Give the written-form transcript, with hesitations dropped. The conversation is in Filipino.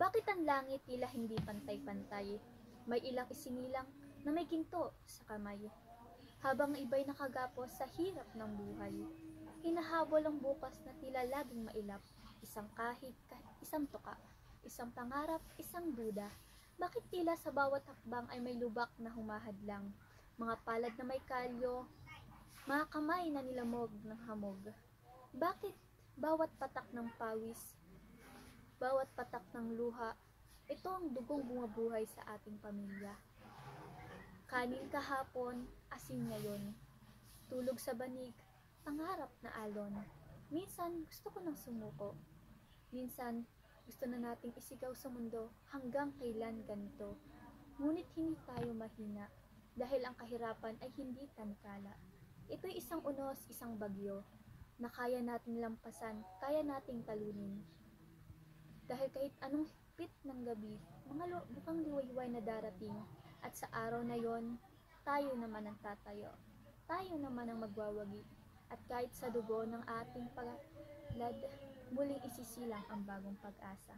Bakit ang langit tila hindi pantay-pantay? May ilang isinilang na may ginto sa kamay. Habang iba'y nakagapos sa hirap ng buhay. Hinahabol ang bukas na tila laging mailap. Isang kahig, isang tuka, isang pangarap, isang duda. Bakit tila sa bawat hakbang ay may lubak na humahadlang? Mga palad na may kalyo, mga kamay na nilamog ng hamog. Bakit bawat patak ng pawis, bawat patak ng luha, ito ang dugong bumabuhay sa ating pamilya. Kanin kahapon, asin ngayon. Tulog sa banig, pangarap na alon. Minsan gusto ko nang sumuko. Minsan gusto na nating isigaw sa mundo hanggang kailan ganito. Ngunit hindi tayo mahina dahil ang kahirapan ay hindi tangkala. Ito'y isang unos, isang bagyo na kaya nating lampasan, kaya nating talunin. Dahil kahit anong higpit ng gabi, mga bukang liwayway na darating, at sa araw na yon, tayo naman ang tatayo. Tayo naman ang magwawagi. At kahit sa dugo ng ating paglad, muling isisilang ang bagong pag-asa.